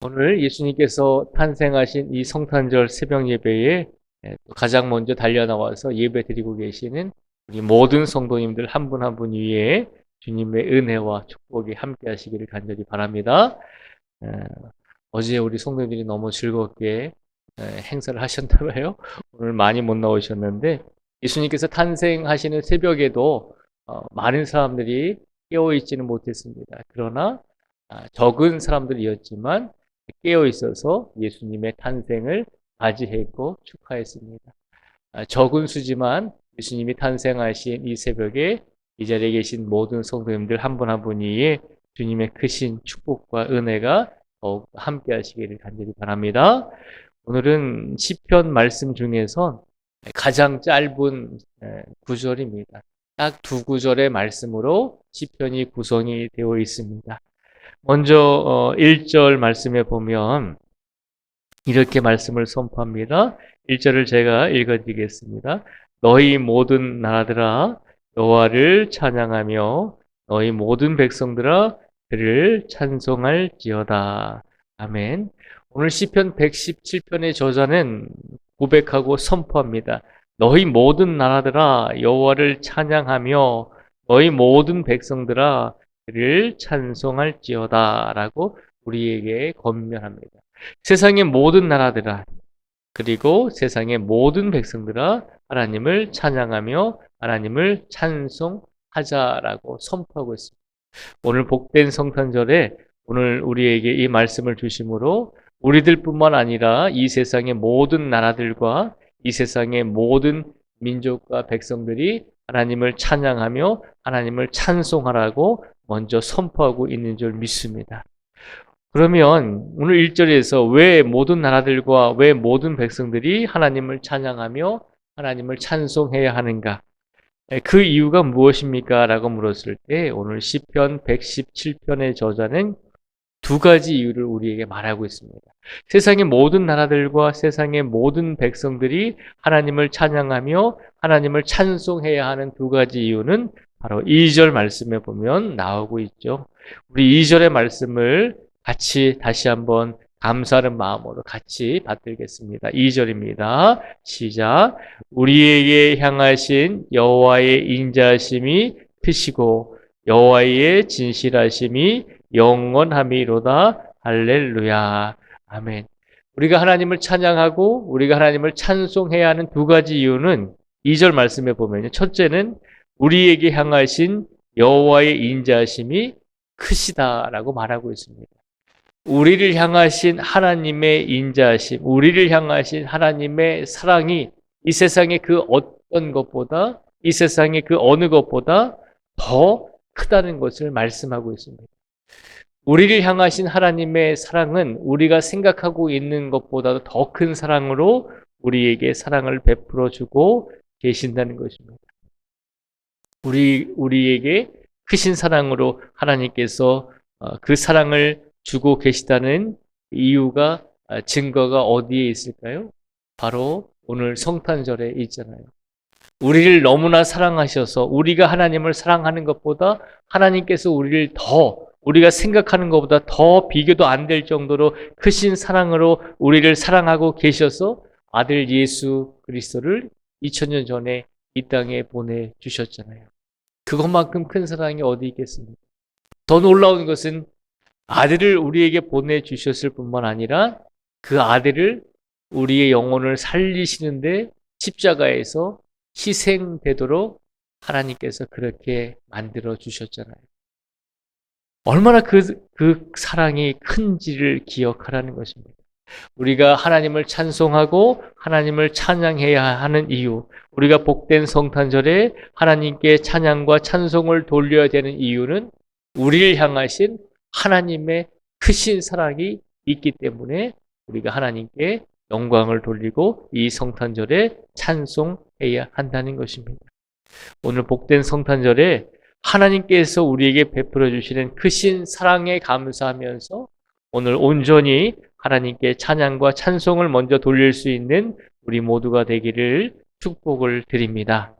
오늘 예수님께서 탄생하신 이 성탄절 새벽 예배에 가장 먼저 달려나와서 예배 드리고 계시는 우리 모든 성도님들 한 분 한 분 위에 주님의 은혜와 축복이 함께 하시기를 간절히 바랍니다. 어제 우리 성도님들이 너무 즐겁게 행사를 하셨나 봐요. 오늘 많이 못 나오셨는데 예수님께서 탄생하시는 새벽에도 많은 사람들이 깨어있지는 못했습니다. 그러나 적은 사람들이었지만 깨어 있어서 예수님의 탄생을 맞이했고 축하했습니다. 적은 수지만 예수님이 탄생하신 이 새벽에 이 자리에 계신 모든 성도님들 한 분 한 분 위에 주님의 크신 축복과 은혜가 더욱 함께 하시기를 간절히 바랍니다. 오늘은 시편 말씀 중에서 가장 짧은 구절입니다. 딱 두 구절의 말씀으로 시편이 구성이 되어 있습니다. 먼저 1절 말씀에 보면 이렇게 말씀을 선포합니다. 1절을 제가 읽어드리겠습니다. 너희 모든 나라들아 여호와를 찬양하며 너희 모든 백성들아 그를 찬송할지어다. 아멘. 오늘 시편 117편의 저자는 고백하고 선포합니다. 너희 모든 나라들아 여호와를 찬양하며 너희 모든 백성들아 그를 찬송할지어다 라고 우리에게 권면합니다. 세상의 모든 나라들아 그리고 세상의 모든 백성들아 하나님을 찬양하며 하나님을 찬송하자라고 선포하고 있습니다. 오늘 복된 성탄절에 오늘 우리에게 이 말씀을 주심으로 우리들뿐만 아니라 이 세상의 모든 나라들과 이 세상의 모든 민족과 백성들이 하나님을 찬양하며 하나님을 찬송하라고 먼저 선포하고 있는 줄 믿습니다. 그러면 오늘 1절에서 왜 모든 나라들과 왜 모든 백성들이 하나님을 찬양하며 하나님을 찬송해야 하는가? 그 이유가 무엇입니까? 라고 물었을 때 오늘 시편 117편의 저자는 두 가지 이유를 우리에게 말하고 있습니다. 세상의 모든 나라들과 세상의 모든 백성들이 하나님을 찬양하며 하나님을 찬송해야 하는 두 가지 이유는 바로 2절 말씀에 보면 나오고 있죠. 우리 2절의 말씀을 같이 다시 한번 감사하는 마음으로 같이 받들겠습니다. 2절입니다. 시작. 우리에게 향하신 여호와의 인자하심이 크시고 여호와의 진실하심이 영원함이로다. 할렐루야. 아멘. 우리가 하나님을 찬양하고 우리가 하나님을 찬송해야 하는 두 가지 이유는 2절 말씀에 보면요. 첫째는 우리에게 향하신 여호와의 인자하심이 크시다라고 말하고 있습니다. 우리를 향하신 하나님의 인자하심, 우리를 향하신 하나님의 사랑이 이 세상의 그 어떤 것보다, 이 세상의 그 어느 것보다 더 크다는 것을 말씀하고 있습니다. 우리를 향하신 하나님의 사랑은 우리가 생각하고 있는 것보다 더 큰 사랑으로 우리에게 사랑을 베풀어 주고 계신다는 것입니다. 우리에게 크신 사랑으로 하나님께서 그 사랑을 주고 계시다는 이유가 증거가 어디에 있을까요? 바로 오늘 성탄절에 있잖아요. 우리를 너무나 사랑하셔서 우리가 하나님을 사랑하는 것보다 하나님께서 우리를 더 우리가 생각하는 것보다 더 비교도 안 될 정도로 크신 사랑으로 우리를 사랑하고 계셔서 아들 예수 그리스도를 2000년 전에 이 땅에 보내주셨잖아요. 그것만큼 큰 사랑이 어디 있겠습니까? 더 놀라운 것은 아들을 우리에게 보내주셨을 뿐만 아니라 그 아들을 우리의 영혼을 살리시는데 십자가에서 희생되도록 하나님께서 그렇게 만들어 주셨잖아요. 얼마나 그 사랑이 큰지를 기억하라는 것입니다. 우리가 하나님을 찬송하고 하나님을 찬양해야 하는 이유, 우리가 복된 성탄절에 하나님께 찬양과 찬송을 돌려야 되는 이유는 우리를 향하신 하나님의 크신 사랑이 있기 때문에 우리가 하나님께 영광을 돌리고 이 성탄절에 찬송해야 한다는 것입니다. 오늘 복된 성탄절에 하나님께서 우리에게 베풀어 주시는 크신 사랑에 감사하면서 오늘 온전히 하나님께 찬양과 찬송을 먼저 돌릴 수 있는 우리 모두가 되기를 축복을 드립니다.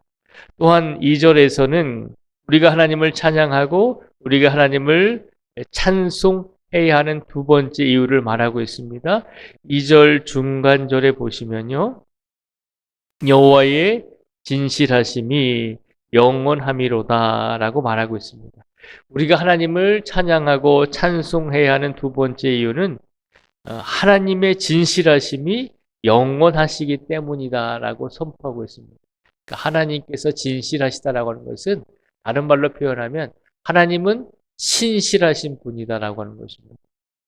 또한 2절에서는 우리가 하나님을 찬양하고 우리가 하나님을 찬송해야 해야 하는 두 번째 이유를 말하고 있습니다. 2절 중간절에 보시면요. 여호와의 진실하심이 영원함이로다 라고 말하고 있습니다. 우리가 하나님을 찬양하고 찬송해야 하는 두 번째 이유는 하나님의 진실하심이 영원하시기 때문이다 라고 선포하고 있습니다. 그러니까 하나님께서 진실하시다라고 하는 것은 다른 말로 표현하면 하나님은 신실하신 분이다라고 하는 것입니다.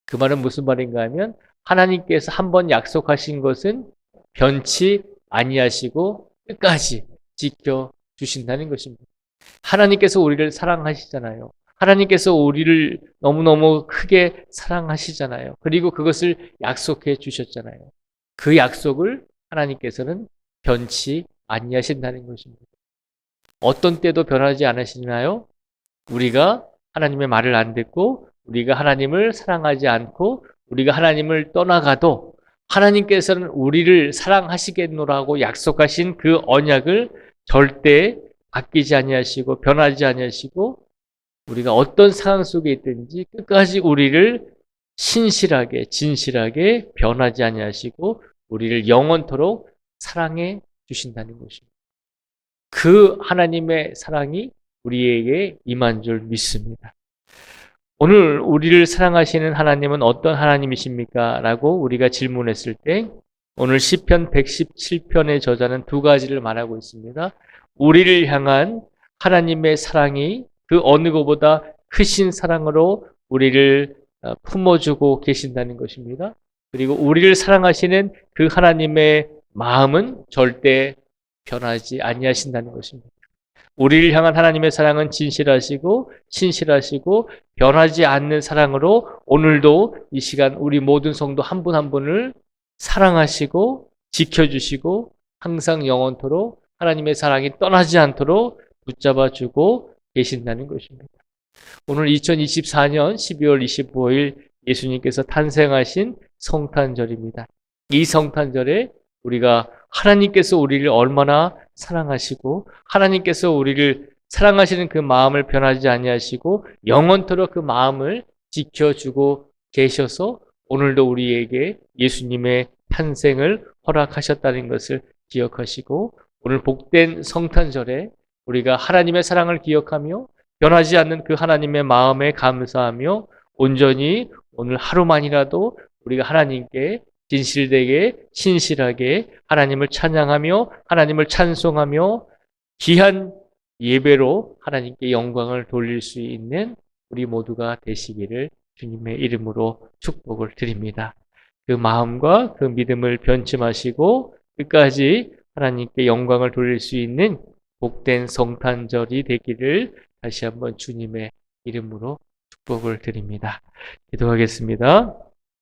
그 말은 무슨 말인가 하면 하나님께서 한번 약속하신 것은 변치 아니하시고 끝까지 지켜주신다는 것입니다. 하나님께서 우리를 사랑하시잖아요. 하나님께서 우리를 너무너무 크게 사랑하시잖아요. 그리고 그것을 약속해 주셨잖아요. 그 약속을 하나님께서는 변치 아니하신다는 것입니다. 어떤 때도 변하지 않으시나요? 우리가 하나님의 말을 안 듣고 우리가 하나님을 사랑하지 않고 우리가 하나님을 떠나가도 하나님께서는 우리를 사랑하시겠노라고 약속하신 그 언약을 절대 바뀌지 아니하시고 변하지 아니하시고 우리가 어떤 상황 속에 있든지 끝까지 우리를 신실하게 진실하게 변하지 아니하시고 우리를 영원토록 사랑해 주신다는 것입니다. 그 하나님의 사랑이 우리에게 임한 줄 믿습니다. 오늘 우리를 사랑하시는 하나님은 어떤 하나님이십니까? 라고 우리가 질문했을 때 오늘 시편 117편의 저자는 두 가지를 말하고 있습니다. 우리를 향한 하나님의 사랑이 그 어느 것보다 크신 사랑으로 우리를 품어주고 계신다는 것입니다. 그리고 우리를 사랑하시는 그 하나님의 마음은 절대 변하지 아니하신다는 것입니다. 우리를 향한 하나님의 사랑은 진실하시고 신실하시고 변하지 않는 사랑으로 오늘도 이 시간 우리 모든 성도 한 분 한 분을 사랑하시고 지켜주시고 항상 영원토록 하나님의 사랑이 떠나지 않도록 붙잡아주고 계신다는 것입니다. 오늘 2024년 12월 25일 예수님께서 탄생하신 성탄절입니다. 이 성탄절에 우리가 하나님께서 우리를 얼마나 사랑하시고 하나님께서 우리를 사랑하시는 그 마음을 변하지 아니하시고 영원토록 그 마음을 지켜주고 계셔서 오늘도 우리에게 예수님의 탄생을 허락하셨다는 것을 기억하시고 오늘 복된 성탄절에 우리가 하나님의 사랑을 기억하며 변하지 않는 그 하나님의 마음에 감사하며 온전히 오늘 하루만이라도 우리가 하나님께 진실되게 신실하게 하나님을 찬양하며 하나님을 찬송하며 귀한 예배로 하나님께 영광을 돌릴 수 있는 우리 모두가 되시기를 주님의 이름으로 축복을 드립니다. 그 마음과 그 믿음을 변치 마시고 끝까지 하나님께 영광을 돌릴 수 있는 복된 성탄절이 되기를 다시 한번 주님의 이름으로 축복을 드립니다. 기도하겠습니다.